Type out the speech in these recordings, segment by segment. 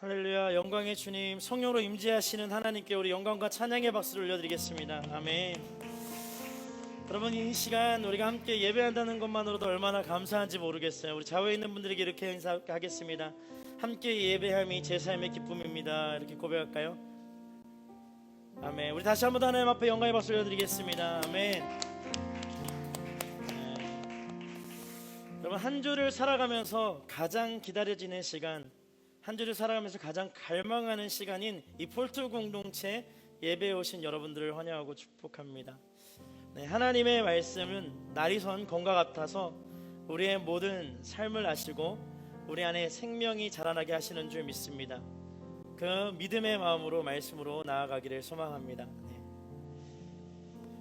할렐루야. 영광의 주님, 성령으로 임재하시는 하나님께 우리 영광과 찬양의 박수를 올려드리겠습니다. 아멘. 여러분, 이 시간 우리가 함께 예배한다는 것만으로도 얼마나 감사한지 모르겠어요. 우리 좌우에 있는 분들에게 이렇게 인사하겠습니다. 함께 예배함이 제 삶의 기쁨입니다. 이렇게 고백할까요? 아멘. 우리 다시 한번 하나님 앞에 영광의 박수를 올려드리겠습니다. 아멘. 여러분, 한 주를 살아가면서 가장 기다려지는 시간, 한 주를 살아가면서 가장 갈망하는 시간인 이 폴트 공동체 예배에 오신 여러분들을 환영하고 축복합니다. 네, 하나님의 말씀은 날이 선 검과 같아서 우리의 모든 삶을 아시고 우리 안에 생명이 자라나게 하시는 줄 믿습니다. 그 믿음의 마음으로 말씀으로 나아가기를 소망합니다.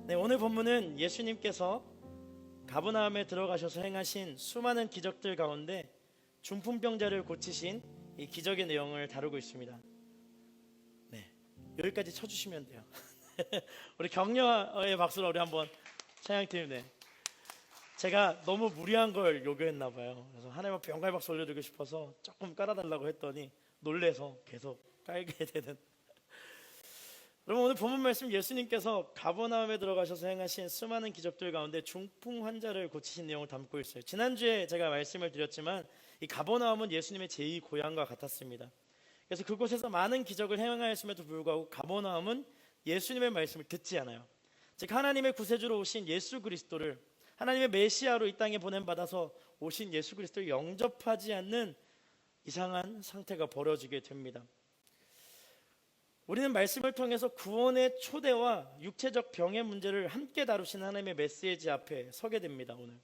네, 오늘 본문은 예수님께서 가버나움에 들어가셔서 행하신 수많은 기적들 가운데 중풍병자를 고치신 이 기적의 내용을 다루고 있습니다. 네, 여기까지 쳐주시면 돼요. 우리 격려의 박수로 우리 한번 찬양팀. 네, 제가 너무 무리한 걸 요구했나 봐요. 그래서 하나님 앞에 영광의 박수 올려드리고 싶어서 조금 깔아달라고 했더니 놀래서 계속 깔게 되는. 여러분, 오늘 본문 말씀, 예수님께서 가버나움에 들어가셔서 행하신 수많은 기적들 가운데 중풍 환자를 고치신 내용을 담고 있어요. 지난주에 제가 말씀을 드렸지만 이 가버나움은 예수님의 제2고향과 같았습니다. 그래서 그곳에서 많은 기적을 행하였음에도 불구하고 가버나움은 예수님의 말씀을 듣지 않아요. 즉, 하나님의 구세주로 오신 예수 그리스도를, 하나님의 메시아로 이 땅에 보냄받아서 오신 예수 그리스도를 영접하지 않는 이상한 상태가 벌어지게 됩니다. 우리는 말씀을 통해서 구원의 초대와 육체적 병의 문제를 함께 다루시는 하나님의 메시지 앞에 서게 됩니다. 오늘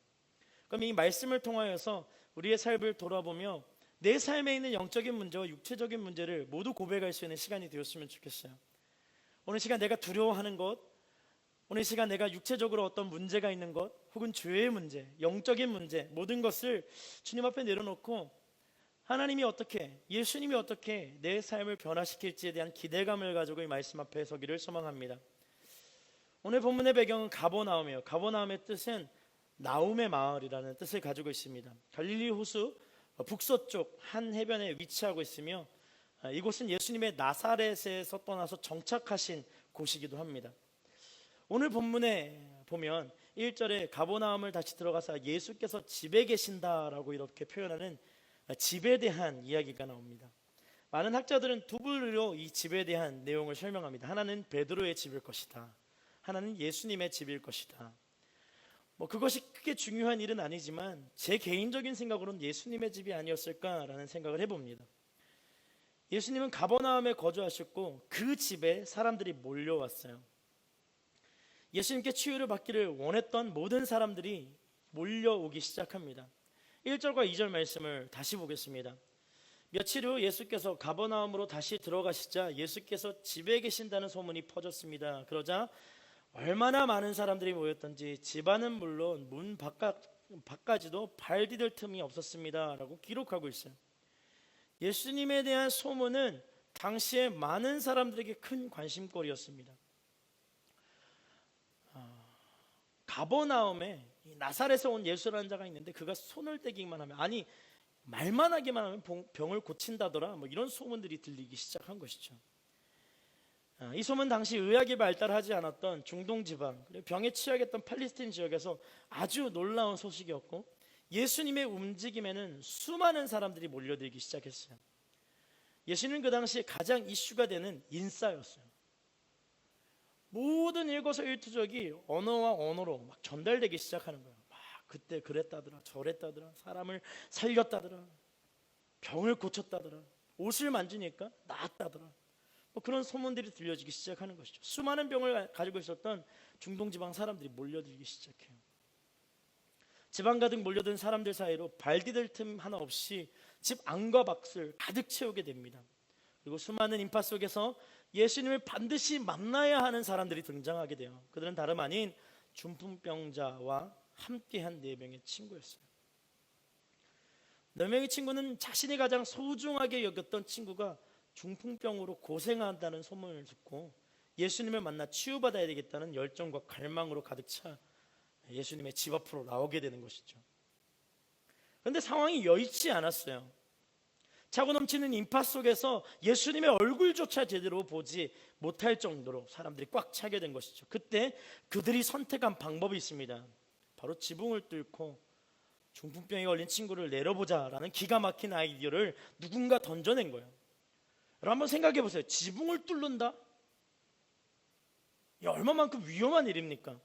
그럼 이 말씀을 통하여서 우리의 삶을 돌아보며 내 삶에 있는 영적인 문제와 육체적인 문제를 모두 고백할 수 있는 시간이 되었으면 좋겠어요. 오늘 시간 내가 두려워하는 것, 오늘 시간 내가 육체적으로 어떤 문제가 있는 것, 혹은 죄의 문제, 영적인 문제, 모든 것을 주님 앞에 내려놓고 하나님이 어떻게, 예수님이 어떻게 내 삶을 변화시킬지에 대한 기대감을 가지고 이 말씀 앞에 서기를 소망합니다. 오늘 본문의 배경은 가버나움이에요. 가버나움의 뜻은 나움의 마을이라는 뜻을 가지고 있습니다. 갈릴리 호수 북서쪽 한 해변에 위치하고 있으며 이곳은 예수님의 나사렛에서 떠나서 정착하신 곳이기도 합니다. 오늘 본문에 보면 1절에 가버나움을 다시 들어가서 예수께서 집에 계신다라고 이렇게 표현하는 집에 대한 이야기가 나옵니다. 많은 학자들은 두 부류로 이 집에 대한 내용을 설명합니다. 하나는 베드로의 집일 것이다, 하나는 예수님의 집일 것이다. 그것이 크게 중요한 일은 아니지만 제 개인적인 생각으로는 예수님의 집이 아니었을까라는 생각을 해봅니다. 예수님은 가버나움에 거주하셨고 그 집에 사람들이 몰려왔어요. 예수님께 치유를 받기를 원했던 모든 사람들이 몰려오기 시작합니다. 1절과 2절 말씀을 다시 보겠습니다. 며칠 후 예수께서 가버나움으로 다시 들어가시자 예수께서 집에 계신다는 소문이 퍼졌습니다. 그러자 얼마나 많은 사람들이 모였던지 집안은 물론 문 밖까지도 발 디딜 틈이 없었습니다 라고 기록하고 있어요. 예수님에 대한 소문은 당시에 많은 사람들에게 큰 관심거리였습니다. 가버나움에 나사렛에서 온 예수라는 자가 있는데 그가 손을 떼기만 하면, 아니 말만 하기만 하면 병을 고친다더라, 이런 소문들이 들리기 시작한 것이죠. 이 소문 당시 의학이 발달하지 않았던 중동 지방, 그리고 병에 취약했던 팔레스타인 지역에서 아주 놀라운 소식이었고 예수님의 움직임에는 수많은 사람들이 몰려들기 시작했어요. 예수님은 그 당시 가장 이슈가 되는 인싸였어요. 모든 일거수일투족이 언어와 언어로 막 전달되기 시작하는 거예요. 막 그때 그랬다더라, 저랬다더라, 사람을 살렸다더라, 병을 고쳤다더라, 옷을 만지니까 나았다더라, 그런 소문들이 들려지기 시작하는 것이죠. 수많은 병을 가지고 있었던 중동지방 사람들이 몰려들기 시작해요. 지방 가득 몰려든 사람들 사이로 발 디딜 틈 하나 없이 집 안과 밖을 가득 채우게 됩니다. 그리고 수많은 인파 속에서 예수님을 반드시 만나야 하는 사람들이 등장하게 돼요. 그들은 다름 아닌 중풍병자와 함께한 4명의 친구였어요. 4명의 친구는 자신이 가장 소중하게 여겼던 친구가 중풍병으로 고생한다는 소문을 듣고 예수님을 만나 치유받아야 되겠다는 열정과 갈망으로 가득 차 예수님의 집 앞으로 나오게 되는 것이죠. 그런데 상황이 여의치 않았어요. 차고 넘치는 인파 속에서 예수님의 얼굴조차 제대로 보지 못할 정도로 사람들이 꽉 차게 된 것이죠. 그때 그들이 선택한 방법이 있습니다. 바로 지붕을 뚫고 중풍병에 걸린 친구를 내려보자라는 기가 막힌 아이디어를 누군가 던져낸 거예요. 여러분 한번 생각해 보세요. 지붕을 뚫는다? 이 얼마만큼 위험한 일입니까?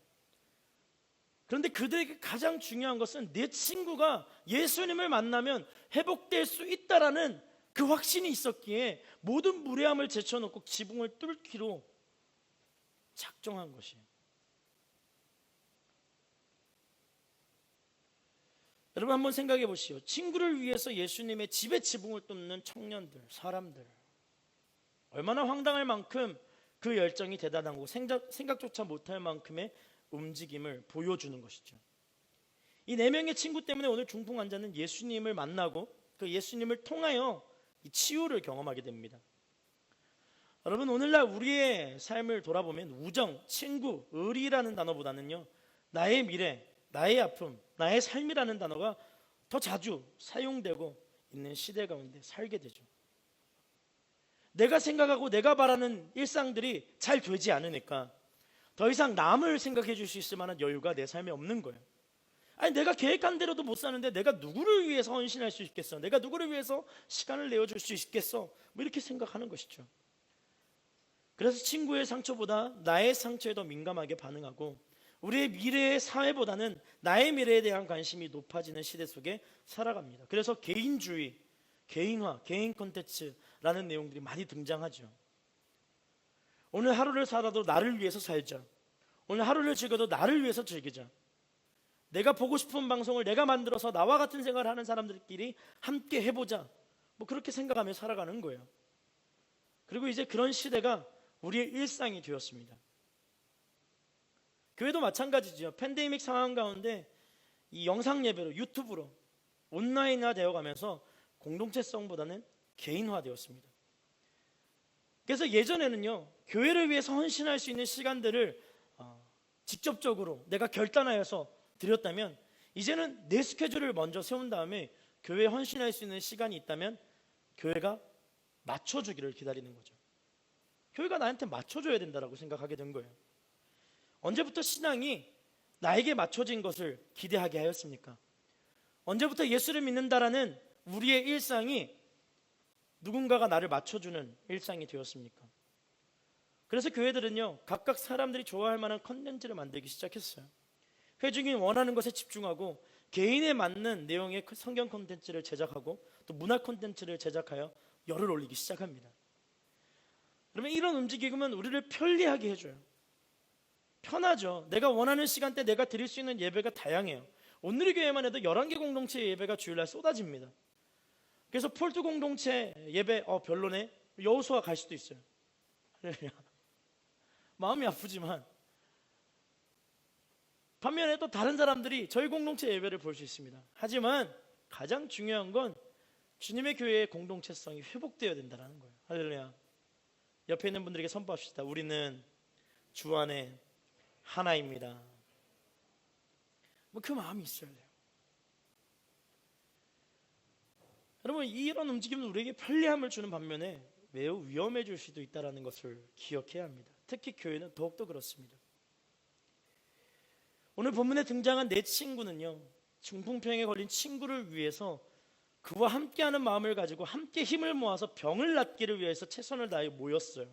그런데 그들에게 가장 중요한 것은 내 친구가 예수님을 만나면 회복될 수 있다라는 그 확신이 있었기에 모든 무례함을 제쳐놓고 지붕을 뚫기로 작정한 것이에요. 여러분 한번 생각해 보시오. 친구를 위해서 예수님의 집에 지붕을 뚫는 청년들, 사람들, 얼마나 황당할 만큼 그 열정이 대단한 거고 생각조차 못할 만큼의 움직임을 보여주는 것이죠. 이 4명의 친구 때문에 오늘 중풍 환자는 예수님을 만나고 그 예수님을 통하여 이 치유를 경험하게 됩니다. 여러분 오늘날 우리의 삶을 돌아보면 우정, 친구, 의리라는 단어보다는요 나의 미래, 나의 아픔, 나의 삶이라는 단어가 더 자주 사용되고 있는 시대 가운데 살게 되죠. 내가 생각하고 내가 바라는 일상들이 잘 되지 않으니까 더 이상 남을 생각해 줄 수 있을 만한 여유가 내 삶에 없는 거예요. 아니 내가 계획한 대로도 못 사는데 내가 누구를 위해서 헌신할 수 있겠어? 내가 누구를 위해서 시간을 내어줄 수 있겠어? 뭐 이렇게 생각하는 것이죠. 그래서 친구의 상처보다 나의 상처에 더 민감하게 반응하고 우리의 미래의 사회보다는 나의 미래에 대한 관심이 높아지는 시대 속에 살아갑니다. 그래서 개인주의, 개인화, 개인 콘텐츠라는 내용들이 많이 등장하죠. 오늘 하루를 살아도 나를 위해서 살자. 오늘 하루를 즐겨도 나를 위해서 즐기자. 내가 보고 싶은 방송을 내가 만들어서 나와 같은 생활을 하는 사람들끼리 함께 해보자. 뭐 그렇게 생각하며 살아가는 거예요. 그리고 이제 그런 시대가 우리의 일상이 되었습니다. 교회도 마찬가지죠. 팬데믹 상황 가운데 이 영상 예배로 유튜브로 온라인화 되어가면서 공동체성보다는 개인화되었습니다. 그래서 예전에는요 교회를 위해서 헌신할 수 있는 시간들을 직접적으로 내가 결단하여서 드렸다면 이제는 내 스케줄을 먼저 세운 다음에 교회에 헌신할 수 있는 시간이 있다면 교회가 맞춰주기를 기다리는 거죠. 교회가 나한테 맞춰줘야 된다고 생각하게 된 거예요. 언제부터 신앙이 나에게 맞춰진 것을 기대하게 하였습니까? 언제부터 예수를 믿는다라는 우리의 일상이 누군가가 나를 맞춰주는 일상이 되었습니까? 그래서 교회들은요 각각 사람들이 좋아할 만한 컨텐츠를 만들기 시작했어요. 회중이 원하는 것에 집중하고 개인에 맞는 내용의 성경 콘텐츠를 제작하고 또 문화 콘텐츠를 제작하여 열을 올리기 시작합니다. 그러면 이런 움직임은 우리를 편리하게 해줘요. 편하죠. 내가 원하는 시간대 내가 드릴 수 있는 예배가 다양해요. 오늘의 교회만 해도 11개 공동체 예배가 주일날 쏟아집니다. 그래서 폴트 공동체 예배 별로네 여호수아 갈 수도 있어요. 마음이 아프지만 반면에 또 다른 사람들이 저희 공동체 예배를 볼 수 있습니다. 하지만 가장 중요한 건 주님의 교회의 공동체성이 회복되어야 된다는 거예요. 할렐루야. 옆에 있는 분들에게 선포합시다. 우리는 주 안에 하나입니다. 뭐 그 마음이 있어야 돼요. 여러분 이런 움직임은 우리에게 편리함을 주는 반면에 매우 위험해질 수도 있다는 것을 기억해야 합니다. 특히 교회는 더욱더 그렇습니다. 오늘 본문에 등장한 내 친구는요 중풍병에 걸린 친구를 위해서 그와 함께하는 마음을 가지고 함께 힘을 모아서 병을 낫기를 위해서 최선을 다해 모였어요.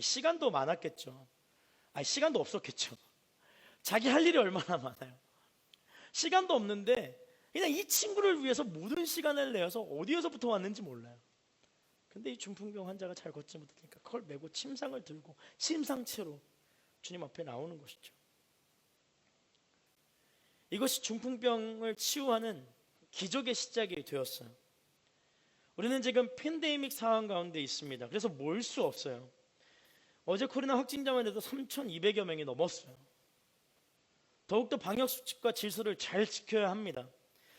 시간도 많았겠죠. 시간도 없었겠죠. 자기 할 일이 얼마나 많아요. 시간도 없는데 그냥 이 친구를 위해서 모든 시간을 내어서 어디에서부터 왔는지 몰라요. 근데 이 중풍병 환자가 잘 걷지 못하니까 그걸 메고 침상을 들고 심상체로 주님 앞에 나오는 것이죠. 이것이 중풍병을 치유하는 기적의 시작이 되었어요. 우리는 지금 팬데믹 상황 가운데 있습니다. 그래서 모일 수 없어요. 어제 코로나 확진자만 해도 3,200여 명이 넘었어요. 더욱더 방역수칙과 질서를 잘 지켜야 합니다.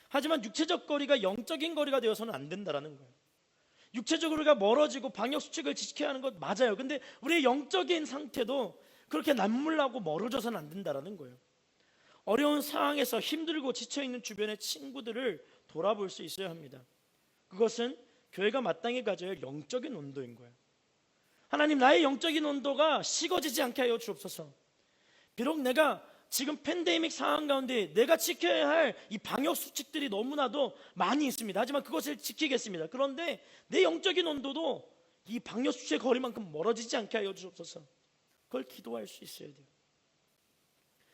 하지만 육체적 거리가 영적인 거리가 되어서는 안 된다는 거예요. 육체적으로 우리가 멀어지고 방역수칙을 지켜야 하는 것 맞아요. 근데 우리의 영적인 상태도 그렇게 남물나고 멀어져서는 안 된다는 거예요. 어려운 상황에서 힘들고 지쳐있는 주변의 친구들을 돌아볼 수 있어야 합니다. 그것은 교회가 마땅히 가져야 할 영적인 온도인 거예요. 하나님, 나의 영적인 온도가 식어지지 않게 하여 주옵소서. 비록 내가 지금 팬데믹 상황 가운데 내가 지켜야 할 이 방역 수칙들이 너무나도 많이 있습니다. 하지만 그것을 지키겠습니다. 그런데 내 영적인 온도도 이 방역 수칙의 거리만큼 멀어지지 않게 하여 주옵소서. 그걸 기도할 수 있어야 돼요.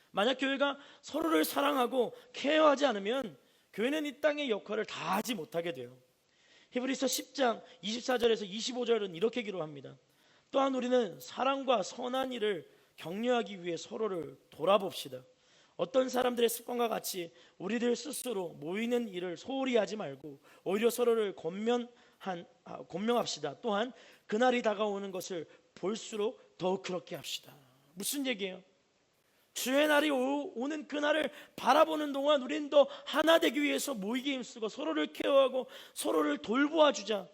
만약 교회가 서로를 사랑하고 케어하지 않으면 교회는 이 땅의 역할을 다하지 못하게 돼요. 히브리서 10장 24절에서 25절은 이렇게 기록합니다. 또한 우리는 사랑과 선한 일을 격려하기 위해 서로를 돌아봅시다. 어떤 사람들의 습관과 같이 우리들 스스로 모이는 일을 소홀히 하지 말고 오히려 서로를 권명합시다. 또한 그날이 다가오는 것을 볼수록 더욱 그렇게 합시다. 무슨 얘기예요? 주의 날이 오는 그날을 바라보는 동안 우리는 더 하나 되기 위해서 모이게 힘쓰고 서로를 케어하고 서로를 돌보아주자.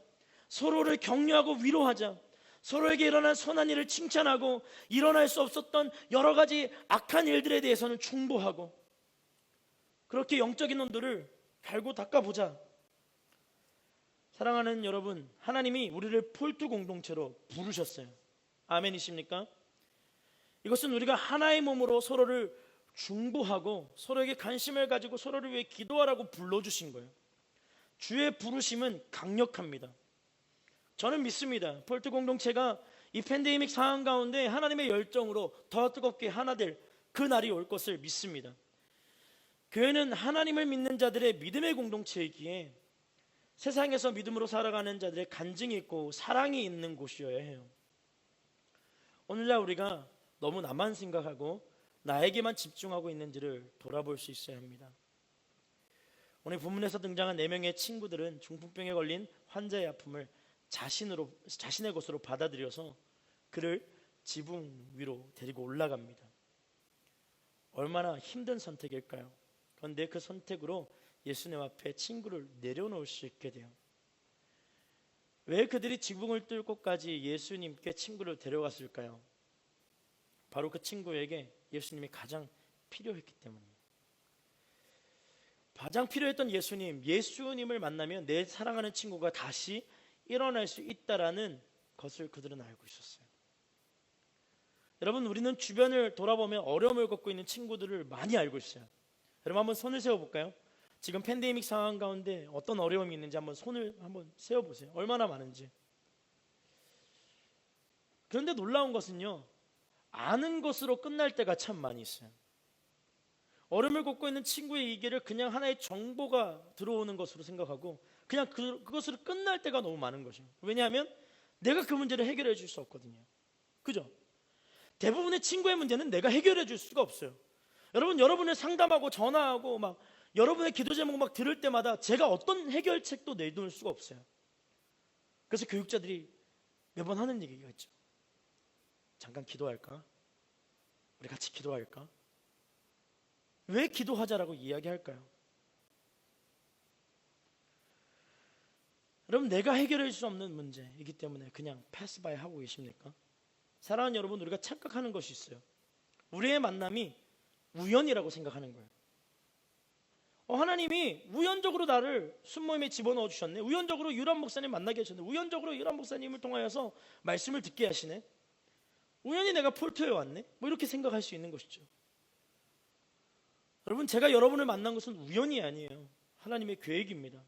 서로를 격려하고 위로하자. 서로에게 일어난 선한 일을 칭찬하고 일어날 수 없었던 여러 가지 악한 일들에 대해서는 충보하고 그렇게 영적인 온도를 갈고 닦아보자. 사랑하는 여러분, 하나님이 우리를 폴투 공동체로 부르셨어요. 아멘이십니까? 이것은 우리가 하나의 몸으로 서로를 중보하고 서로에게 관심을 가지고 서로를 위해 기도하라고 불러주신 거예요. 주의 부르심은 강력합니다. 저는 믿습니다. 폴트 공동체가 이 팬데믹 상황 가운데 하나님의 열정으로 더 뜨겁게 하나 될 그 날이 올 것을 믿습니다. 교회는 하나님을 믿는 자들의 믿음의 공동체이기에 세상에서 믿음으로 살아가는 자들의 간증이 있고 사랑이 있는 곳이어야 해요. 오늘날 우리가 너무 나만 생각하고 나에게만 집중하고 있는지를 돌아볼 수 있어야 합니다. 오늘 본문에서 등장한 4명의 친구들은 중풍병에 걸린 환자의 아픔을 자신의 것으로 받아들여서 그를 지붕 위로 데리고 올라갑니다. 얼마나 힘든 선택일까요? 그런데 그 선택으로 예수님 앞에 친구를 내려놓을 수 있게 돼요. 왜 그들이 지붕을 뚫고까지 예수님께 친구를 데려갔을까요? 바로 그 친구에게 예수님이 가장 필요했기 때문입니다. 가장 필요했던 예수님을 만나면 내 사랑하는 친구가 다시 일어날 수 있다라는 것을 그들은 알고 있었어요. 여러분, 우리는 주변을 돌아보면 어려움을 겪고 있는 친구들을 많이 알고 있어요. 여러분, 한번 손을 세워볼까요? 지금 팬데믹 상황 가운데 어떤 어려움이 있는지 한번 손을 한번 세워보세요. 얼마나 많은지. 그런데 놀라운 것은요, 아는 것으로 끝날 때가 참 많이 있어요. 어려움을 겪고 있는 친구의 얘기를 그냥 하나의 정보가 들어오는 것으로 생각하고 그냥 그것으로 끝날 때가 너무 많은 것이에요. 왜냐하면 내가 그 문제를 해결해 줄 수 없거든요. 그죠? 대부분의 친구의 문제는 내가 해결해 줄 수가 없어요. 여러분을 상담하고 전화하고 막 여러분의 기도 제목 막 들을 때마다 제가 어떤 해결책도 내놓을 수가 없어요. 그래서 교육자들이 매번 하는 얘기가 있죠. 잠깐 기도할까? 우리 같이 기도할까? 왜 기도하자라고 이야기할까요? 여러분, 내가 해결할 수 없는 문제이기 때문에 그냥 패스바이 하고 계십니까? 사랑하는 여러분, 우리가 착각하는 것이 있어요. 우리의 만남이 우연이라고 생각하는 거예요. 하나님이 우연적으로 나를 순모임에 집어넣어 주셨네. 우연적으로 유람 목사님 만나게 하셨네. 우연적으로 유람 목사님을 통하여서 말씀을 듣게 하시네. 우연히 내가 폴트에 왔네. 이렇게 생각할 수 있는 것이죠. 여러분, 제가 여러분을 만난 것은 우연이 아니에요. 하나님의 계획입니다.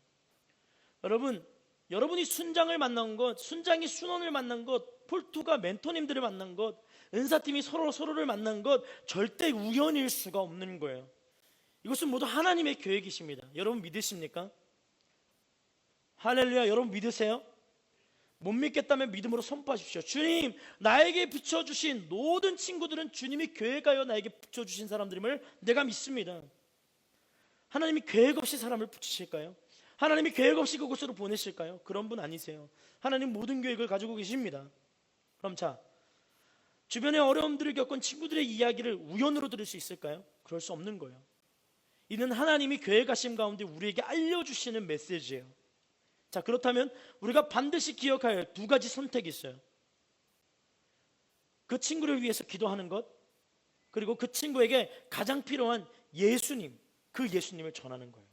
여러분이 순장을 만난 것, 순장이 순원을 만난 것, 폴투가 멘토님들을 만난 것, 은사팀이 서로를 만난 것 절대 우연일 수가 없는 거예요. 이것은 모두 하나님의 계획이십니다. 여러분 믿으십니까? 할렐루야. 여러분 믿으세요? 못 믿겠다면 믿음으로 선포하십시오. 주님, 나에게 붙여주신 모든 친구들은 주님이 계획하여 나에게 붙여주신 사람들임을 내가 믿습니다. 하나님이 계획 없이 사람을 붙이실까요? 하나님이 계획 없이 그곳으로 보내실까요? 그런 분 아니세요. 하나님 모든 계획을 가지고 계십니다. 그럼 주변에 어려움들을 겪은 친구들의 이야기를 우연으로 들을 수 있을까요? 그럴 수 없는 거예요. 이는 하나님이 계획하심 가운데 우리에게 알려주시는 메시지예요. 그렇다면 우리가 반드시 기억해야 할 2가지 선택이 있어요. 그 친구를 위해서 기도하는 것, 그리고 그 친구에게 가장 필요한 예수님, 그 예수님을 전하는 거예요.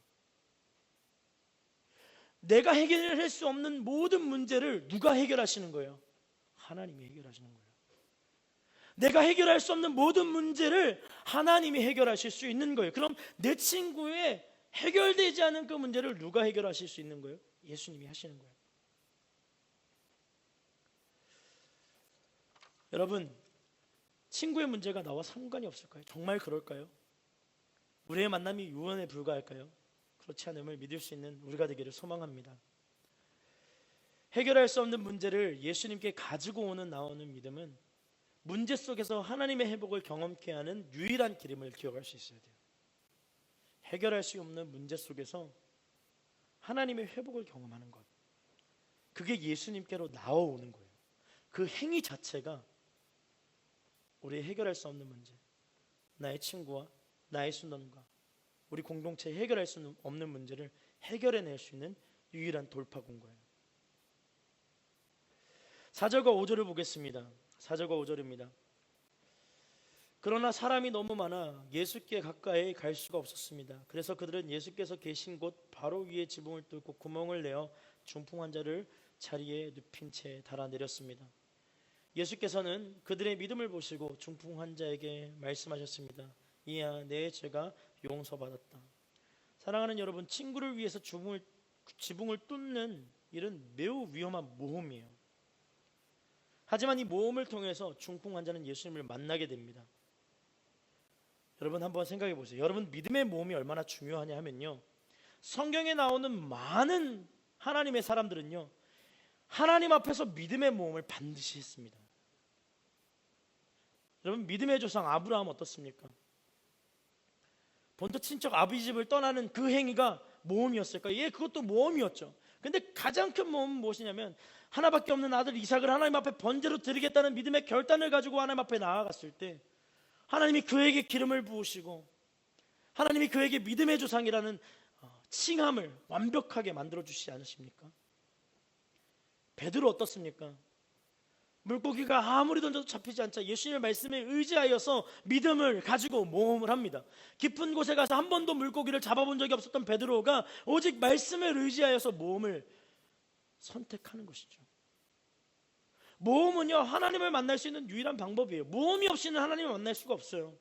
내가 해결할 수 없는 모든 문제를 누가 해결하시는 거예요? 하나님이 해결하시는 거예요. 내가 해결할 수 없는 모든 문제를 하나님이 해결하실 수 있는 거예요. 그럼 내 친구의 해결되지 않은 그 문제를 누가 해결하실 수 있는 거예요? 예수님이 하시는 거예요. 여러분, 친구의 문제가 나와 상관이 없을까요? 정말 그럴까요? 우리의 만남이 유언에 불과할까요? 그렇지 않음을 믿을 수 있는 우리가 되기를 소망합니다. 해결할 수 없는 문제를 예수님께 가지고 나오는 믿음은 문제 속에서 하나님의 회복을 경험케 하는 유일한 길임을 기억할 수 있어야 돼요. 해결할 수 없는 문제 속에서 하나님의 회복을 경험하는 것, 그게 예수님께로 나와오는 거예요. 그 행위 자체가 우리의 해결할 수 없는 문제, 나의 친구와 나의 순원과 우리 공동체에 해결할 수 없는 문제를 해결해낼 수 있는 유일한 돌파구인 거예요. 4절과 5절을 보겠습니다. 4절과 5절입니다. 그러나 사람이 너무 많아 예수께 가까이 갈 수가 없었습니다. 그래서 그들은 예수께서 계신 곳 바로 위에 지붕을 뚫고 구멍을 내어 중풍 환자를 자리에 눕힌 채 달아내렸습니다. 예수께서는 그들의 믿음을 보시고 중풍 환자에게 말씀하셨습니다. 이야, 내 죄가 용서받았다. 사랑하는 여러분, 친구를 위해서 지붕을 뚫는 일은 매우 위험한 모험이에요. 하지만 이 모험을 통해서 중풍 환자는 예수님을 만나게 됩니다. 여러분 한번 생각해 보세요. 여러분, 믿음의 모험이 얼마나 중요하냐 하면요, 성경에 나오는 많은 하나님의 사람들은요, 하나님 앞에서 믿음의 모험을 반드시 했습니다. 여러분, 믿음의 조상 아브라함 어떻습니까? 본토 친척 아비 집을 떠나는 그 행위가 모험이었을까요? 예, 그것도 모험이었죠. 근데 가장 큰 모험은 무엇이냐면, 하나밖에 없는 아들 이삭을 하나님 앞에 번제로 드리겠다는 믿음의 결단을 가지고 하나님 앞에 나아갔을 때 하나님이 그에게 기름을 부으시고 하나님이 그에게 믿음의 조상이라는 칭함을 완벽하게 만들어 주시지 않으십니까? 베드로 어떻습니까? 물고기가 아무리 던져도 잡히지 않자 예수님의 말씀에 의지하여서 믿음을 가지고 모험을 합니다. 깊은 곳에 가서 한 번도 물고기를 잡아본 적이 없었던 베드로가 오직 말씀을 의지하여서 모험을 선택하는 것이죠. 모험은요, 하나님을 만날 수 있는 유일한 방법이에요. 모험이 없이는 하나님을 만날 수가 없어요.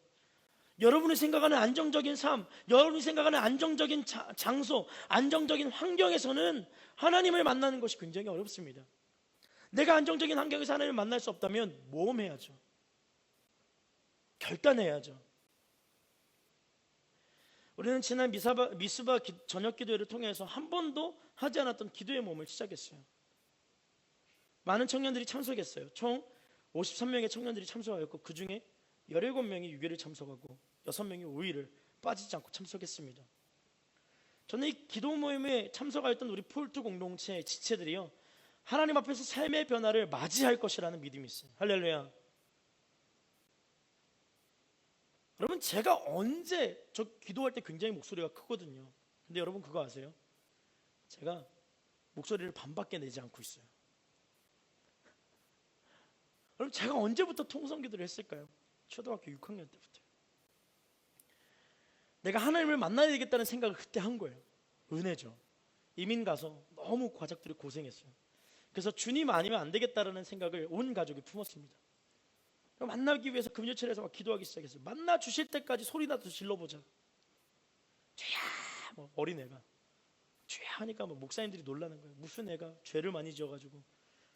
여러분이 생각하는 안정적인 삶, 여러분이 생각하는 안정적인 장소, 안정적인 환경에서는 하나님을 만나는 것이 굉장히 어렵습니다. 내가 안정적인 환경에서 하나님을 만날 수 없다면 모험해야죠. 결단해야죠. 우리는 지난 미스바 저녁 기도회를 통해서 한 번도 하지 않았던 기도의 모험을 시작했어요. 많은 청년들이 참석했어요. 총 53명의 청년들이 참석하였고 그 중에 17명이 6일을 참석하고 6명이 5일을 빠지지 않고 참석했습니다. 저는 이 기도 모임에 참석하였던 우리 폴트 공동체 지체들이요, 하나님 앞에서 삶의 변화를 맞이할 것이라는 믿음이 있어요. 할렐루야. 여러분, 제가 언제, 저 기도할 때 굉장히 목소리가 크거든요. 근데 여러분 그거 아세요? 제가 목소리를 반밖에 내지 않고 있어요. 여러분, 제가 언제부터 통성기도를 했을까요? 초등학교 6학년 때부터. 내가 하나님을 만나야 되겠다는 생각을 그때 한 거예요. 은혜죠. 이민 가서 너무 가족들이 고생했어요. 그래서 주님 아니면 안 되겠다라는 생각을 온 가족이 품었습니다. 만나기 위해서 금요일에서 막 기도하기 시작했어요. 만나 주실 때까지 소리나도 질러보자. 죄야, 뭐 어린애가 죄야 하니까 뭐 목사님들이 놀라는 거예요. 무슨 애가 죄를 많이 지어가지고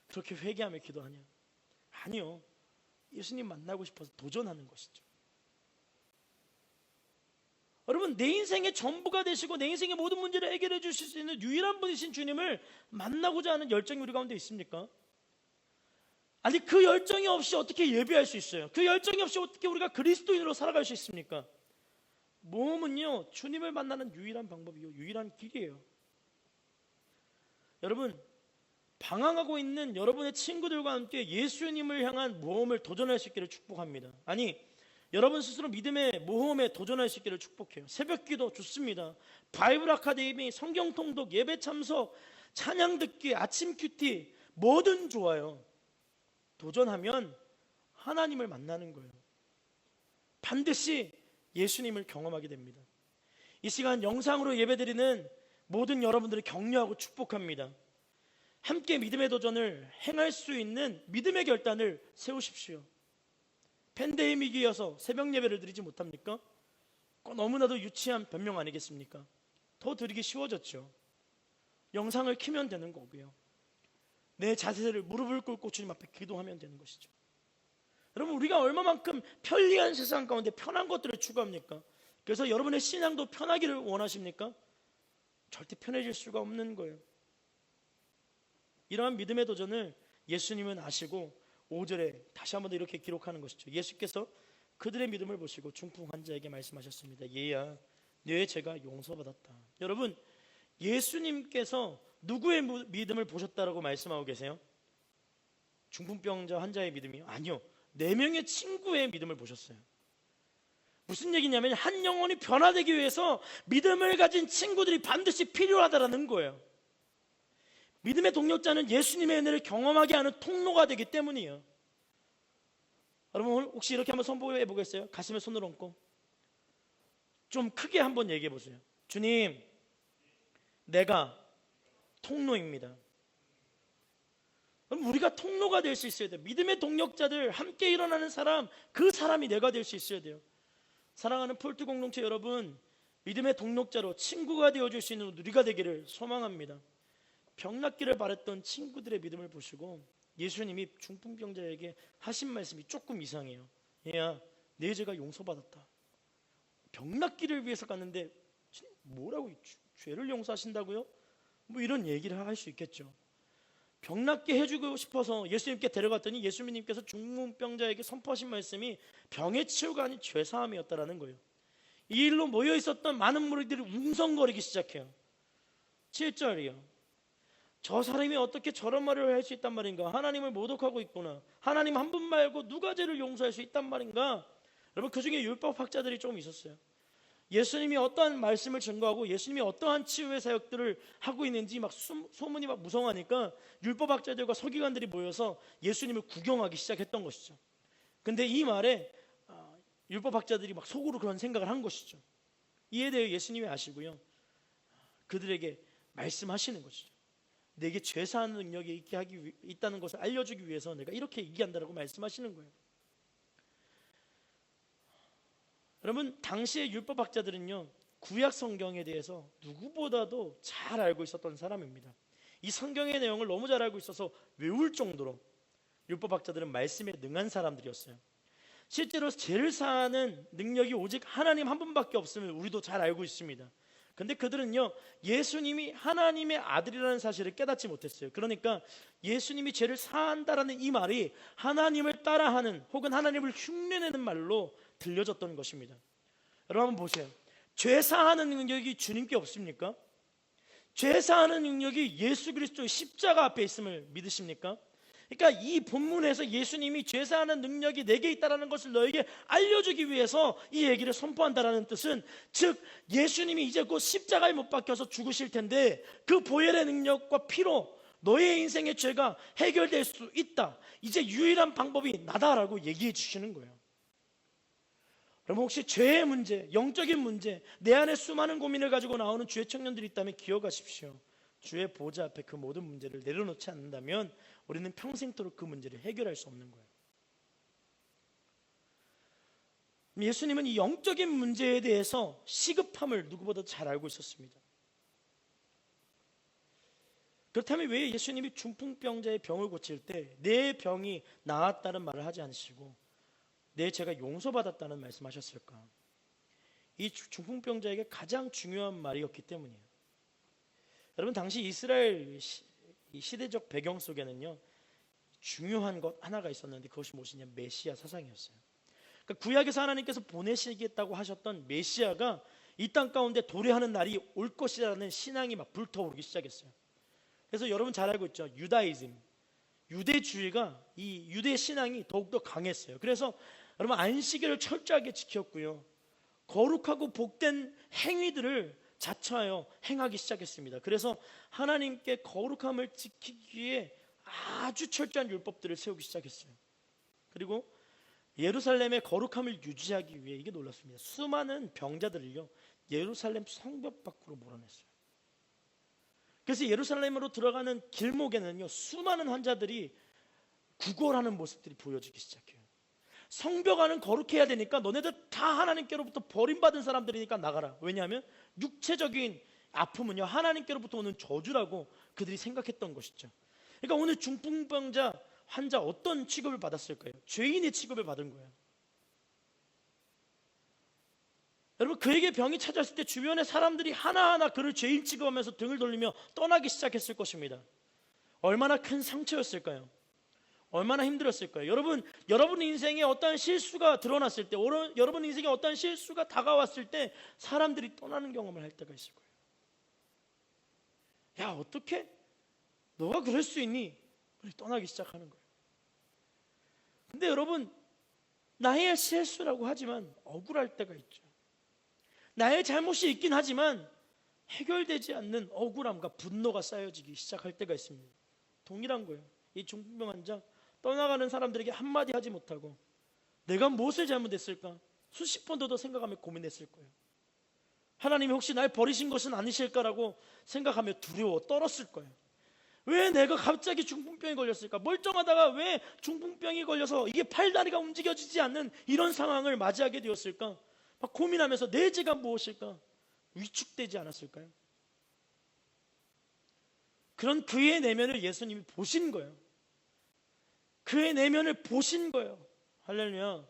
그렇게 회개하며 기도하냐. 아니요, 예수님 만나고 싶어서 도전하는 것이죠. 여러분, 내 인생의 전부가 되시고 내 인생의 모든 문제를 해결해 주실 수 있는 유일한 분이신 주님을 만나고자 하는 열정이 우리 가운데 있습니까? 아니, 그 열정이 없이 어떻게 예배할 수 있어요? 그 열정이 없이 어떻게 우리가 그리스도인으로 살아갈 수 있습니까? 모험은요, 주님을 만나는 유일한 방법이요, 유일한 길이에요. 여러분, 방황하고 있는 여러분의 친구들과 함께 예수님을 향한 모험을 도전할 수 있기를 축복합니다. 아니, 여러분 스스로 믿음의 모험에 도전할 수 있기를 축복해요. 새벽기도 좋습니다. 바이블 아카데미, 성경 통독, 예배 참석, 찬양 듣기, 아침 큐티, 뭐든 좋아요. 도전하면 하나님을 만나는 거예요. 반드시 예수님을 경험하게 됩니다. 이 시간 영상으로 예배드리는 모든 여러분들을 격려하고 축복합니다. 함께 믿음의 도전을 행할 수 있는 믿음의 결단을 세우십시오. 팬데믹이어서 새벽 예배를 드리지 못합니까? 너무나도 유치한 변명 아니겠습니까? 더 드리기 쉬워졌죠. 영상을 켜면 되는 거고요. 내 자세를 무릎을 꿇고 주님 앞에 기도하면 되는 것이죠. 여러분, 우리가 얼마만큼 편리한 세상 가운데 편한 것들을 추구합니까? 그래서 여러분의 신앙도 편하기를 원하십니까? 절대 편해질 수가 없는 거예요. 이러한 믿음의 도전을 예수님은 아시고 5절에 다시 한번 더 이렇게 기록하는 것이죠. 예수께서 그들의 믿음을 보시고 중풍 환자에게 말씀하셨습니다. 얘야, 너의 죄가 용서받았다. 여러분, 예수님께서 누구의 믿음을 보셨다라고 말씀하고 계세요? 중풍병자 환자의 믿음이요? 아니요, 4명의 친구의 믿음을 보셨어요. 무슨 얘기냐면 한 영혼이 변화되기 위해서 믿음을 가진 친구들이 반드시 필요하다라는 거예요. 믿음의 동력자는 예수님의 은혜를 경험하게 하는 통로가 되기 때문이에요. 여러분, 혹시 이렇게 한번 선포해 보겠어요? 가슴에 손을 얹고 좀 크게 한번 얘기해 보세요. 주님, 내가 통로입니다. 그럼 우리가 통로가 될 수 있어야 돼요. 믿음의 동력자들, 함께 일어나는 사람, 그 사람이 내가 될 수 있어야 돼요. 사랑하는 폴트 공동체 여러분, 믿음의 동력자로 친구가 되어줄 수 있는 우리가 되기를 소망합니다. 병낫기를 바랬던 친구들의 믿음을 보시고 예수님이 중풍병자에게 하신 말씀이 조금 이상해요. 얘야, 내 죄가 용서받았다. 병낫기를 위해서 갔는데 뭐라고 죄를 용서하신다고요? 뭐 이런 얘기를 할 수 있겠죠. 병낫게 해주고 싶어서 예수님께 데려갔더니 예수님께서 중풍병자에게 선포하신 말씀이 병의 치유가 아닌 죄사함이었다라는 거예요. 이 일로 모여 있었던 많은 무리들이 웅성거리기 시작해요. 7절이요. 저 사람이 어떻게 저런 말을 할 수 있단 말인가? 하나님을 모독하고 있구나. 하나님 한 분 말고 누가 죄를 용서할 수 있단 말인가? 여러분, 그 중에 율법학자들이 조금 있었어요. 예수님이 어떠한 말씀을 증거하고 예수님이 어떠한 치유의 사역들을 하고 있는지 막 소문이 막 무성하니까 율법학자들과 서기관들이 모여서 예수님을 구경하기 시작했던 것이죠. 근데 이 말에 율법학자들이 막 속으로 그런 생각을 한 것이죠. 이에 대해 예수님이 아시고요, 그들에게 말씀하시는 것이죠. 내게 죄사하는 능력이 있다는 것을 알려주기 위해서 내가 이렇게 얘기한다라고 말씀하시는 거예요. 여러분, 당시의 율법학자들은요, 구약 성경에 대해서 누구보다도 잘 알고 있었던 사람입니다. 이 성경의 내용을 너무 잘 알고 있어서 외울 정도로 율법학자들은 말씀에 능한 사람들이었어요. 실제로 죄를 사하는 능력이 오직 하나님 한 분밖에 없음을 우리도 잘 알고 있습니다. 근데 그들은요, 예수님이 하나님의 아들이라는 사실을 깨닫지 못했어요. 그러니까 예수님이 죄를 사한다라는 이 말이 하나님을 따라하는 혹은 하나님을 흉내내는 말로 들려졌던 것입니다. 여러분 보세요. 죄 사하는 능력이 주님께 없습니까? 죄 사하는 능력이 예수 그리스도의 십자가 앞에 있음을 믿으십니까? 그러니까 이 본문에서 예수님이 죄 사하는 능력이 내게 있다는 것을 너에게 알려주기 위해서 이 얘기를 선포한다는 뜻은, 즉 예수님이 이제 곧 십자가에 못 박혀서 죽으실 텐데 그 보혈의 능력과 피로 너의 인생의 죄가 해결될 수 있다, 이제 유일한 방법이 나다라고 얘기해 주시는 거예요. 여러분, 혹시 죄의 문제, 영적인 문제, 내 안에 수많은 고민을 가지고 나오는 주의 청년들이 있다면 기억하십시오. 주의 보좌 앞에 그 모든 문제를 내려놓지 않는다면 우리는 평생토록 그 문제를 해결할 수 없는 거예요. 예수님은 이 영적인 문제에 대해서 시급함을 누구보다 잘 알고 있었습니다. 그렇다면 왜 예수님이 중풍병자의 병을 고칠 때 내 병이 나았다는 말을 하지 않으시고 내 죄가 용서받았다는 말씀하셨을까? 이 중풍병자에게 가장 중요한 말이었기 때문이에요. 여러분, 당시 이스라엘 시대적 배경 속에는요, 중요한 것 하나가 있었는데 그것이 무엇이냐? 메시아 사상이었어요. 그러니까 구약에서 하나님께서 보내시겠다고 하셨던 메시아가 이 땅 가운데 도래하는 날이 올 것이라는 신앙이 막 불타오르기 시작했어요. 그래서 여러분 잘 알고 있죠? 유다이즘, 유대주의가, 이 유대 신앙이 더욱더 강했어요. 그래서 여러분, 안식일을 철저하게 지켰고요, 거룩하고 복된 행위들을 자처하여 행하기 시작했습니다. 그래서 하나님께 거룩함을 지키기 위해 아주 철저한 율법들을 세우기 시작했어요. 그리고 예루살렘의 거룩함을 유지하기 위해, 이게 놀랍습니다, 수많은 병자들을요 예루살렘 성벽 밖으로 몰아냈어요. 그래서 예루살렘으로 들어가는 길목에는요, 수많은 환자들이 구걸하는 모습들이 보여지기 시작해요. 성벽안은 거룩해야 되니까 너네들 다 하나님께로부터 버림받은 사람들이니까 나가라. 왜냐하면 육체적인 아픔은요, 하나님께로부터 오는 저주라고 그들이 생각했던 것이죠. 그러니까 오늘 중풍병자 환자 어떤 취급을 받았을까요? 죄인의 취급을 받은 거예요. 여러분, 그에게 병이 찾아왔을 때 주변의 사람들이 하나하나 그를 죄인 취급하면서 등을 돌리며 떠나기 시작했을 것입니다. 얼마나 큰 상처였을까요? 얼마나 힘들었을까요? 여러분 인생에 어떠한 실수가 드러났을 때, 여러분 인생에 어떠한 실수가 다가왔을 때 사람들이 떠나는 경험을 할 때가 있을 거예요. 야, 어떻게 너가 그럴 수 있니? 떠나기 시작하는 거예요. 근데 여러분, 나의 실수라고 하지만 억울할 때가 있죠. 나의 잘못이 있긴 하지만 해결되지 않는 억울함과 분노가 쌓여지기 시작할 때가 있습니다. 동일한 거예요. 이 중풍병 환자, 떠나가는 사람들에게 한마디 하지 못하고 내가 무엇을 잘못했을까? 수십 번 더 생각하며 고민했을 거예요. 하나님이 혹시 날 버리신 것은 아니실까라고 생각하며 두려워 떨었을 거예요. 왜 내가 갑자기 중풍병이 걸렸을까? 멀쩡하다가 왜 중풍병이 걸려서 이게 팔다리가 움직여지지 않는 이런 상황을 맞이하게 되었을까? 막 고민하면서 내 죄가 무엇일까? 위축되지 않았을까요? 그런 그의 내면을 예수님이 보신 거예요. 그의 내면을 보신 거예요. 할렐루야.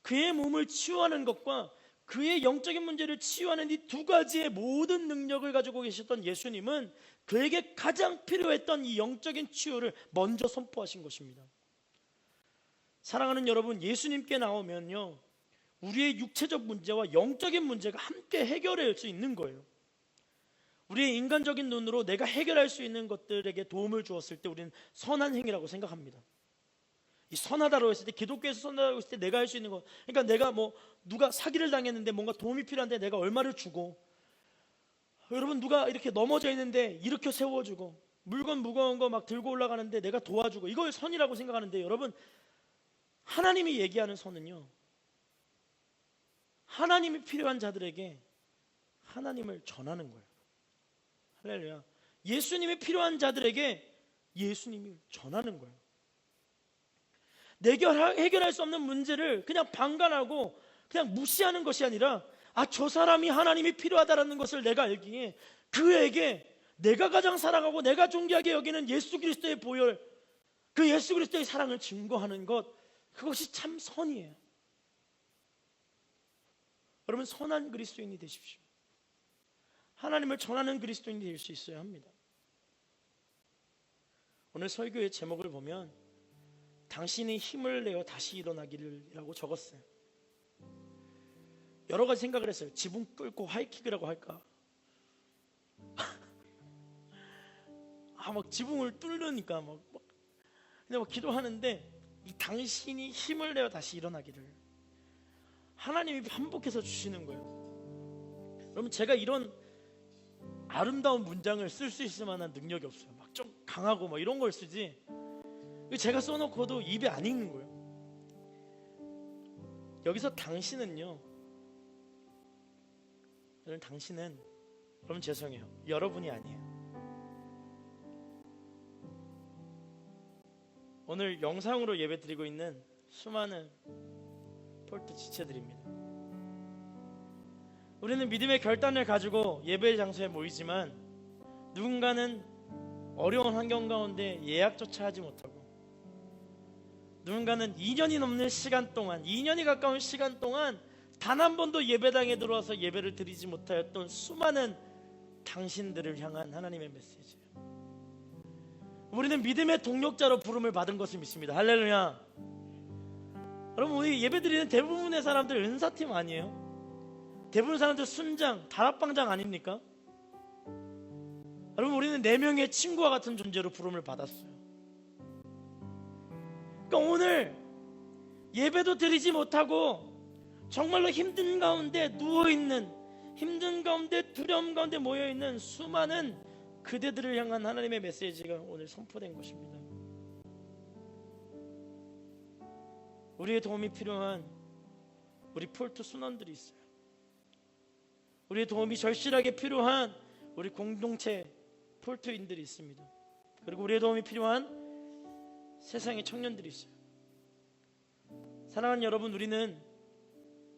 그의 몸을 치유하는 것과 그의 영적인 문제를 치유하는 이 두 가지의 모든 능력을 가지고 계셨던 예수님은 그에게 가장 필요했던 이 영적인 치유를 먼저 선포하신 것입니다. 사랑하는 여러분, 예수님께 나오면요, 우리의 육체적 문제와 영적인 문제가 함께 해결할 수 있는 거예요. 우리의 인간적인 눈으로 내가 해결할 수 있는 것들에게 도움을 주었을 때 우리는 선한 행위라고 생각합니다. 이 선하다고 했을 때, 기독교에서 선하다고 했을 때 내가 할 수 있는 것, 그러니까 내가 누가 사기를 당했는데 뭔가 도움이 필요한데 내가 얼마를 주고, 여러분 누가 이렇게 넘어져 있는데 일으켜 세워주고, 물건 무거운 거 막 들고 올라가는데 내가 도와주고, 이걸 선이라고 생각하는데, 여러분 하나님이 얘기하는 선은요, 하나님이 필요한 자들에게 하나님을 전하는 거예요. 할렐루야. 예수님이 필요한 자들에게 예수님을 전하는 거예요. 내가 해결할 수 없는 문제를 그냥 방관하고 그냥 무시하는 것이 아니라, 저 사람이 하나님이 필요하다는 것을 내가 알기에 그에게 내가 가장 사랑하고 내가 존귀하게 여기는 예수 그리스도의 보혈, 그 예수 그리스도의 사랑을 증거하는 것, 그것이 참 선이에요. 여러분, 선한 그리스도인이 되십시오. 하나님을 전하는 그리스도인이 될 수 있어야 합니다. 오늘 설교의 제목을 보면 당신이 힘을 내어 다시 일어나기를 라고 적었어요. 여러 가지 생각을 했어요. 지붕 뚫고 하이킥이라고 할까? 막 지붕을 뚫으니까 그냥 기도하는데, 이 당신이 힘을 내어 다시 일어나기를 하나님이 반복해서 주시는 거예요. 여러분, 제가 이런 아름다운 문장을 쓸 수 있을 만한 능력이 없어요. 막 좀 강하고 이런 걸 쓰지, 제가 써놓고도 입에 안 익는 거예요. 여기서 당신은요, 여러분 죄송해요, 여러분이 아니에요. 오늘 영상으로 예배 드리고 있는 수많은 폴트 지체들입니다. 우리는 믿음의 결단을 가지고 예배의 장소에 모이지만, 누군가는 어려운 환경 가운데 예약조차 하지 못하고, 누군가는 2년이 넘는 시간 동안, 2년이 가까운 시간 동안 단 한 번도 예배당에 들어와서 예배를 드리지 못하였던 수많은 당신들을 향한 하나님의 메시지예요. 우리는 믿음의 동력자로 부름을 받은 것을 믿습니다. 할렐루야. 여러분, 우리 예배 드리는 대부분의 사람들 은사팀 아니에요? 대부분 사람들 순장, 다락방장 아닙니까? 여러분, 우리는 4명의 친구와 같은 존재로 부름을 받았어요. 그러니까 오늘 예배도 드리지 못하고 정말로 힘든 가운데 누워있는, 힘든 가운데 두려움 가운데 모여있는 수많은 그대들을 향한 하나님의 메시지가 오늘 선포된 것입니다. 우리의 도움이 필요한 우리 폴트 순원들이 있어요. 우리의 도움이 절실하게 필요한 우리 공동체 폴트인들이 있습니다. 그리고 우리의 도움이 필요한 세상의 청년들이 있어요. 사랑하는 여러분, 우리는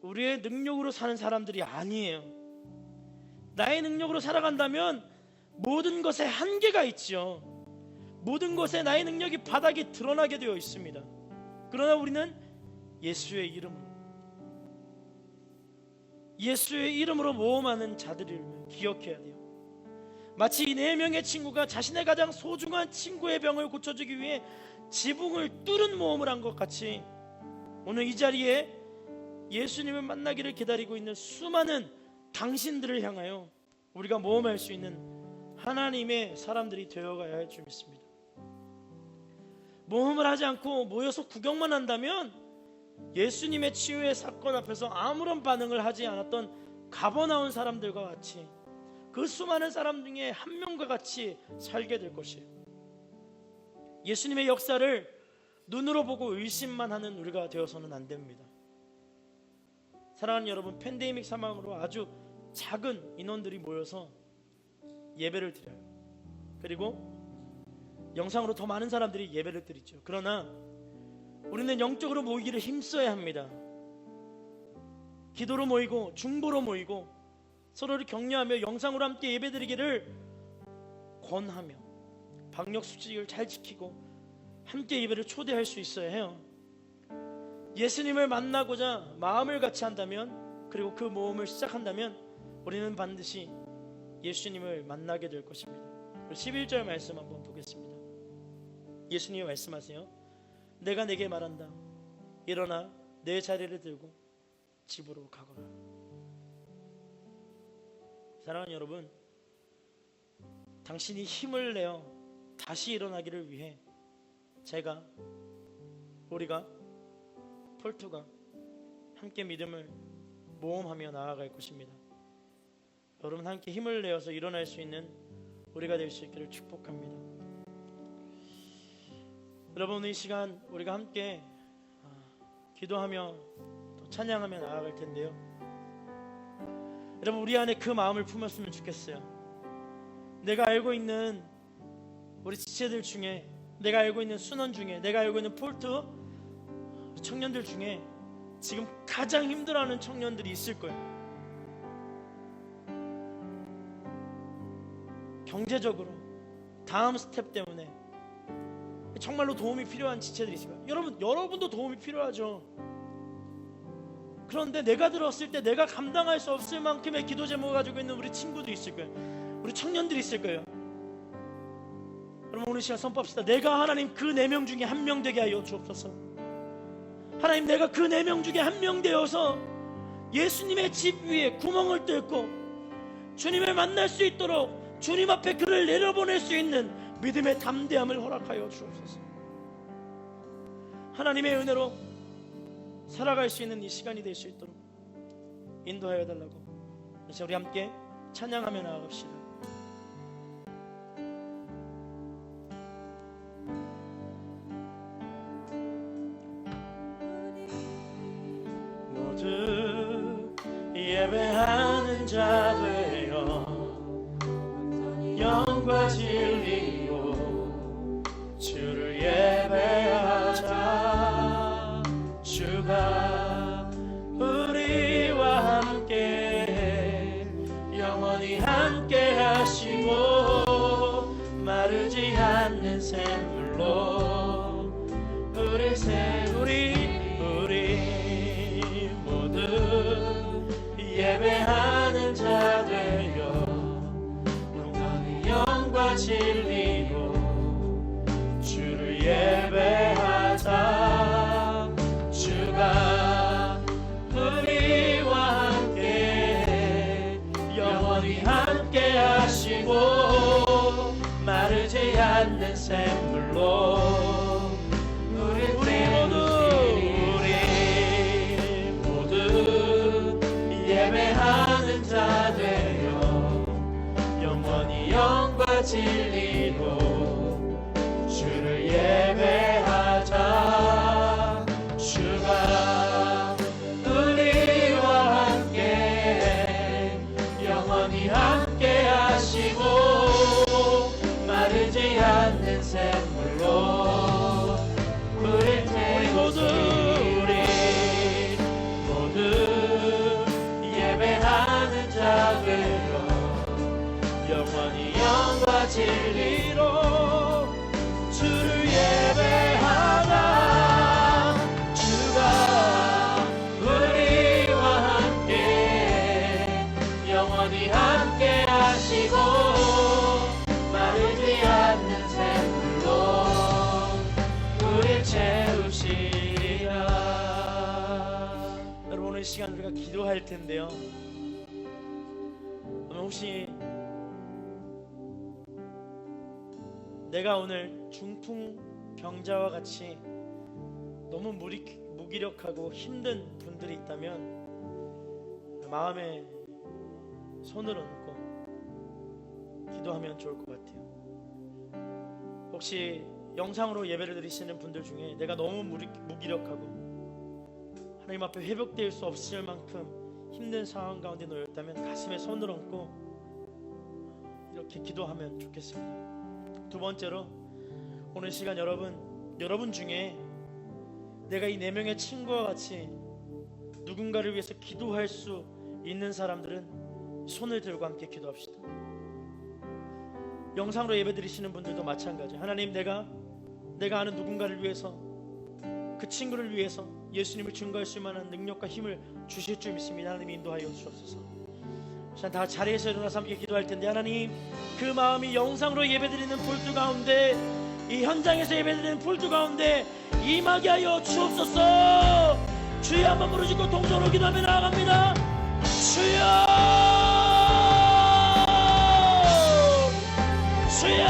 우리의 능력으로 사는 사람들이 아니에요. 나의 능력으로 살아간다면 모든 것에 한계가 있죠. 모든 것에 나의 능력이 바닥에 드러나게 되어 있습니다. 그러나 우리는 예수의 이름으로 모험하는 자들을 기억해야 돼요. 마치 이 4명의 친구가 자신의 가장 소중한 친구의 병을 고쳐주기 위해 지붕을 뚫은 모험을 한 것 같이, 오늘 이 자리에 예수님을 만나기를 기다리고 있는 수많은 당신들을 향하여 우리가 모험할 수 있는 하나님의 사람들이 되어가야 할 줄 믿습니다. 모험을 하지 않고 모여서 구경만 한다면 예수님의 치유의 사건 앞에서 아무런 반응을 하지 않았던 가버나움 사람들과 같이, 그 수많은 사람 중에 한 명과 같이 살게 될 것이에요. 예수님의 역사를 눈으로 보고 의심만 하는 우리가 되어서는 안 됩니다. 사랑하는 여러분, 팬데믹 상황으로 아주 작은 인원들이 모여서 예배를 드려요. 그리고 영상으로 더 많은 사람들이 예배를 드리죠. 그러나 우리는 영적으로 모이기를 힘써야 합니다. 기도로 모이고 중보로 모이고 서로를 격려하며 영상으로 함께 예배드리기를 권하며 방역 수칙을 잘 지키고 함께 예배를 초대할 수 있어야 해요. 예수님을 만나고자 마음을 같이 한다면, 그리고 그 모험을 시작한다면 우리는 반드시 예수님을 만나게 될 것입니다. 11절 말씀 한번 보겠습니다. 예수님이 말씀하세요. 내가 내게 말한다. 일어나 내 자리를 들고 집으로 가거라. 사랑하는 여러분, 당신이 힘을 내어 다시 일어나기를 위해 우리가 폴트가 함께 믿음을 모험하며 나아갈 것입니다. 여러분, 함께 힘을 내어서 일어날 수 있는 우리가 될 수 있기를 축복합니다. 여러분, 오늘 이 시간 우리가 함께 기도하며 또 찬양하며 나아갈 텐데요, 여러분, 우리 안에 그 마음을 품었으면 좋겠어요. 내가 알고 있는 우리 지체들 중에, 내가 알고 있는 순원 중에, 내가 알고 있는 폴트 청년들 중에 지금 가장 힘들어하는 청년들이 있을 거예요. 경제적으로 다음 스텝 때문에 정말로 도움이 필요한 지체들이 있을 거예요. 여러분도 도움이 필요하죠. 그런데 내가 들었을 때 내가 감당할 수 없을 만큼의 기도 제목을 가지고 있는 우리 친구들이 있을 거예요. 우리 청년들이 있을 거예요. 여러분, 오늘 시간 선포합시다. 내가 하나님 그 4명 중에 1명 되게 하여 주옵소서. 하나님, 내가 그 4명 중에 1명 되어서 예수님의 집 위에 구멍을 뚫고 주님을 만날 수 있도록 주님 앞에 그를 내려보낼 수 있는 믿음의 담대함을 허락하여 주옵소서. 하나님의 은혜로 살아갈 수 있는 이 시간이 될 수 있도록 인도하여 달라고. 그래서 우리 함께 찬양하며 나아갑시다. 모두 예배하는 자 되어 영과 진리로 주를 예배하자. 주가 우리와 함께 영원히 함께 하시고 마르지 않는 샘물로 우리 모두 예배하는 자 되어 영과 진리로 주를 예배하자. 주가 우리와 함께 영원히 함께 하시고 마르지 않는 샘물로 우리 모두 예배하는 자 되어 영원히 영과 진리로 주를 예배하자. 주가 우리와 함께 영원히 함께 하시고 진리로 주를 예배하자. 주가 우리와 함께 영원히 함께 하시고 마르지 않는 샘물로 우릴 채우시리라. 여러분, 오늘 시간 우리가 기도할 텐데요, 혹시 내가 오늘 중풍병자와 같이 너무 무기력하고 힘든 분들이 있다면 마음에 손을 얹고 기도하면 좋을 것 같아요. 혹시 영상으로 예배를 드리시는 분들 중에 내가 너무 무기력하고 하나님 앞에 회복될 수 없을 만큼 힘든 상황 가운데 놓였다면 가슴에 손을 얹고 이렇게 기도하면 좋겠습니다. 두 번째로, 오늘 시간 여러분 중에 내가 이 4명의 친구와 같이 누군가를 위해서 기도할 수 있는 사람들은 손을 들고 함께 기도합시다. 영상으로 예배드리시는 분들도 마찬가지. 하나님, 내가 아는 누군가를 위해서, 그 친구를 위해서 예수님을 증거할 수 만한 능력과 힘을 주실 줄 믿습니다. 하나님 인도하여 주옵소서. 다 자리에서 일어나서 함께 기도할 텐데, 하나님, 그 마음이 영상으로 예배드리는 불두 가운데, 이 현장에서 예배드리는 불두 가운데 임하게 하여 주옵소서. 주여, 한번 부르짖고 동성으로 기도하며 나아갑니다. 주여, 주여,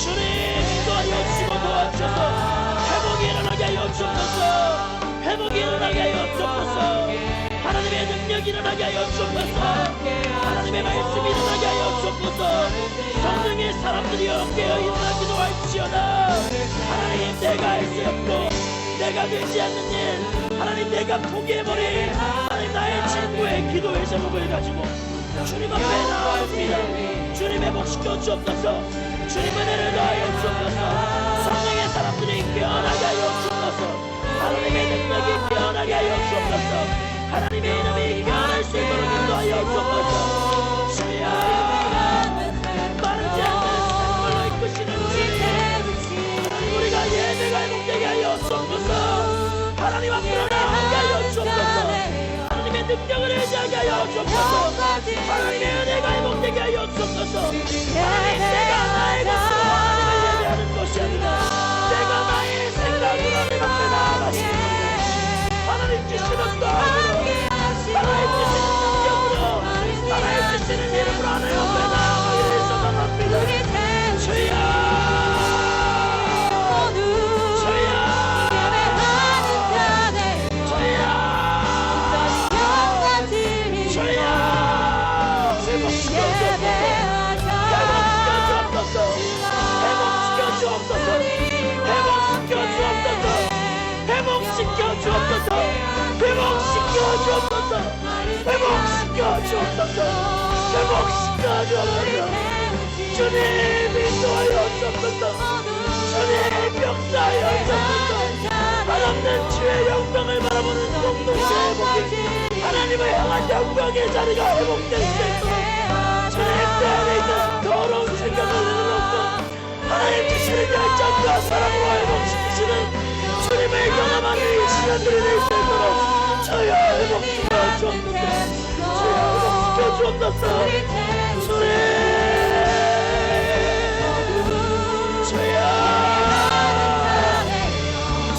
주님 인도하여 주시고 도와주셔서 회복이 일어나게 하여 주옵소서. 회복이 일어나게 하여 주옵소서. 하나님의 능력이 일어나게 하여 주옵소서. 하나님의 말씀이 일어나게 하여 주옵소서. 성령의 사람들이 깨어 일어나 기도할지어다. 하나님, 내가 할 수 없고 내가 되지 않는 일, 하나님, 내가 포기해버린 하나님, 나의 친구의 기도의 제목을 가지고 주님 앞에 나아갑니다. 주님 회복시켜 주옵소서. 주님 은혜를 더하여 주옵소서. 성령의 사람들이 깨어나게 하여 주옵소서. 하나님의 능력이 깨어나게 하여 주옵소서. 하나님의 이름이 깨어날 수 있도록 인도하여 주옵소서. 주여, 마르지 않는 샘물로 이끄시는 우리, 하나님, 우리가 예배가 회복되게 하여 주옵소서. 하나님 앞으로 나아가게 하여 주옵소서. 하나님의 능력을 의지하게 하여 주옵소서. 하나님의 은혜가 회복되게 하여 주옵소서. 하나님, 내가 나의 것으로 하나님을 예배하는 것이 아니라 내가 나의 생각으로 하나님 앞에 나아가시는 하나님 주시는 마음으로, 하나님 주시는 능력으로, 하나님 주시는 이름으로 하나님 앞에 나아가기를 소망합니다. 주여, 주여, 주여, 주여, 회복시켜 주옵소서. 회복시켜 주옵소서. 회복시켜 주옵소서. 회복시켜 주옵소서. 회복시켜 주옵소서. 회복시켜 주옵소서. 회복시켜 주옵소서. 주님 인도하여 주옵소서. 주님 역사하여 주옵소서. 한없는 주의 영광을 바라보는 공동체 회복이, 하나님을 향한 영광의 자리가 회복될 수 있도록 주님 내 안에 있는 더러운 생각을 내려놓고 하나님 주시는 열정과 사랑으로 회복시키시는 주님의 경험하는 이 시간들이 될 수 있도록 주여 회복시켜 주옵소서. 주여 회복시켜 주옵소서. 주님, 주여,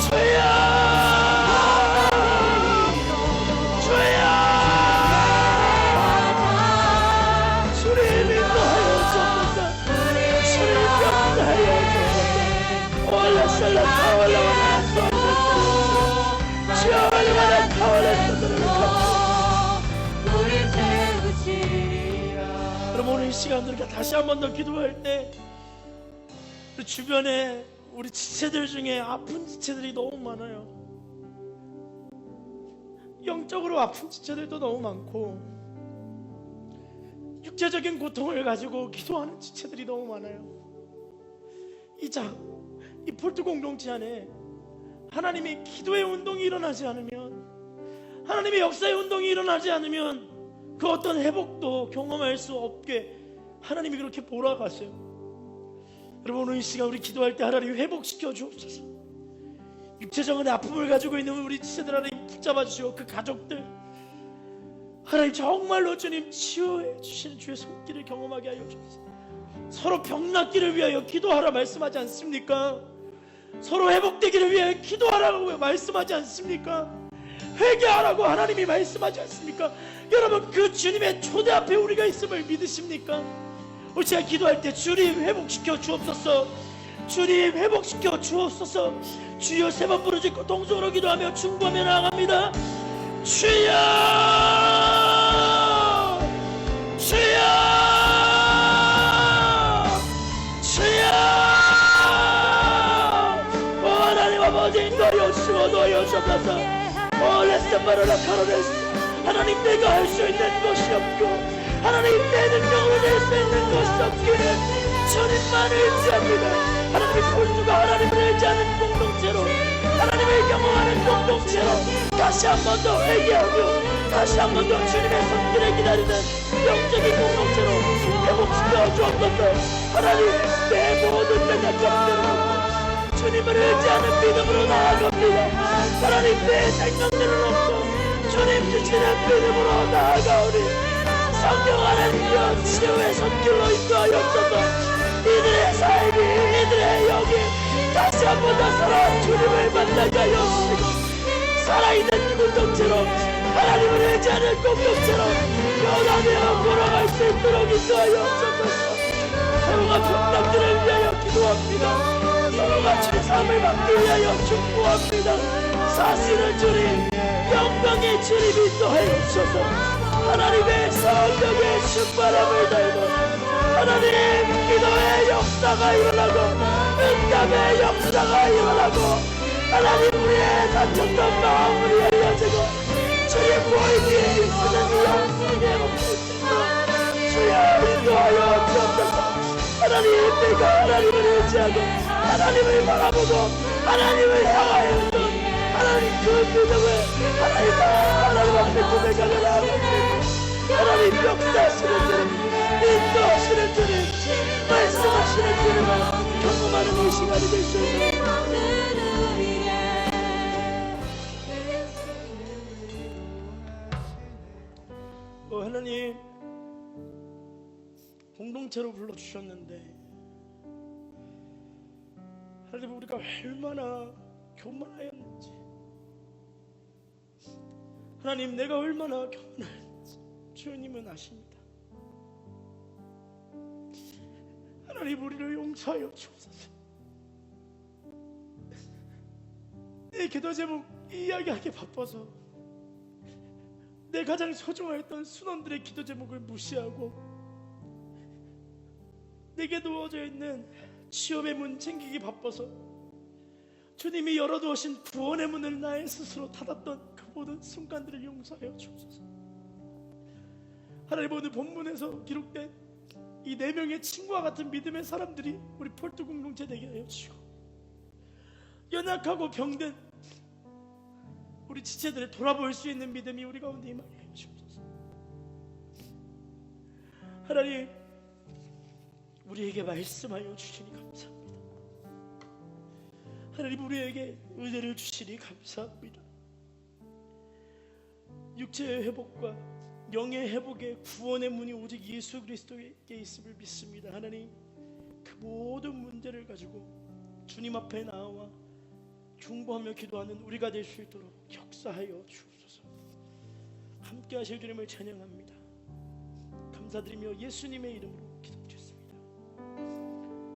주여, 주여, 주님 인도하여 주옵소서. 주님 역사하여 주옵소서. 올라살라 타올라와라 주여, 얼마나 타올랐어들을 여러분, 오늘 이 시간 우리가 다시 한 번 더 기도할 때 우리 주변에 우리 지체들 중에 아픈 지체들이 너무 많아요. 영적으로 아픈 지체들도 너무 많고 육체적인 고통을 가지고 기도하는 지체들이 너무 많아요. 이 폴트 공동체 안에 하나님의 기도의 운동이 일어나지 않으면, 하나님의 역사의 운동이 일어나지 않으면 그 어떤 회복도 경험할 수 없게 하나님이 그렇게 몰아가세요. 여러분, 오늘 이 시간 우리 기도할 때 하나님 회복시켜 주옵소서. 육체적인 아픔을 가지고 있는 우리 지체들 하나님 붙잡아 주시고, 그 가족들 하나님 정말로 주님 치유해 주시는 주의 손길을 경험하게 하여 주옵소서. 서로 병 낫기를 위하여 기도하라 말씀하지 않습니까? 서로 회복되기를 위하여 기도하라고 말씀하지 않습니까? 회개하라고 하나님이 말씀하지 않습니까? 여러분, 그 주님의 초대 앞에 우리가 있음을 믿으십니까? 우리 제가 기도할 때 주님 회복시켜 주옵소서, 주님 회복시켜 주옵소서, 주여 세 번 부르짖고 동성으로 기도하며 중보하며 나아갑니다. 주여, 주여, 주여. 오 하나님 아버지, 인도하여 주시고 도와여 주옵소서. 오 레스마르라 카로레스, 하나님 내가 할 수 있는 것이 없고 하나님 내 능력으로 낼 수 있는 것이 없기에 주님만 의지합니다. 하나님의 본주가 하나님을 의지하는 공동체로, 하나님을 경험하는 공동체로 다시 한 번 더 회개하며 다시 한 번 더 주님의 손길을 기다리는 영적인 공동체로 회복시켜 주옵소서. 하나님, 내 모든 연약함들을 놓고 주님을 의지하는 믿음으로 나아갑니다. 하나님, 내 생각들을 놓고 주님 주시는 믿음으로 나아가오니 성령 하나님이여 치유의 손길로 인도하옵소서. 이들의 삶이, 이들의 영이 다시 한 번 더 살아 주님을 만나게 하여 주시고, 살아있는 공동체로, 하나님을 의지하는 공동체로 변화되어 걸어갈 수 있도록 인도하여 주옵소서. 서로가 평등들을 위하여 기도합니다. 서로가 주의 삶을 받기 위하여 축복합니다. 사실은 주님, 영광의 주님 인도하여 주셔서 하나님의 성령의 충만함을 달고 하나님, 기도의 역사가 일어나고 응답의 역사가 일어나고 하나님, 우리의 다쳤던 마음을 열려지고 주의 보이기에 있으는 이 영광의 목소리 주여 인도하여 주옵소서. 하나님, 내가 하나님을 의지하고 하나님을 바라보고 하나님을 향하였던 하나님 그 믿음을 하나님 앞에 고백하며 나아갑니다. 하나님, 역사하시는 주님, 인도하시는 주님, 말씀하시는 주님을 경험하는 이 시간이 될 수 있는 하나님, 공동체로 불러주셨는데 하나님, 우리가 얼마나 교만하였는지, 하나님, 내가 얼마나 교만하였는지 주님은 아십니다. 하나님, 우리를 용서하여 주옵소서. 내 기도 제목 이야기하기 바빠서 내 가장 소중했던 순원들의 기도 제목을 무시하고 내게 놓아져 있는 취업의 문 챙기기 바빠서 주님이 열어두신 구원의 문을 나의 스스로 닫았던 그 모든 순간들을 용서하여 주옵소서. 하나님, 오늘 본문에서 기록된 이 4명의 친구와 같은 믿음의 사람들이 우리 폴트 공동체 되게 하여 주시고, 연약하고 병든 우리 지체들을 돌아볼 수 있는 믿음이 우리 가운데 임하게 하여 주옵소서. 하나님, 우리에게 말씀하여 주시니 감사합니다. 하나님, 우리에게 은혜를 주시니 감사합니다. 육체의 회복과 영의 회복의 구원의 문이 오직 예수 그리스도에게 있음을 믿습니다. 하나님, 그 모든 문제를 가지고 주님 앞에 나와 중보하며 기도하는 우리가 될 수 있도록 역사하여 주옵소서. 함께 하실 주님을 찬양합니다. 감사드리며 예수님의 이름으로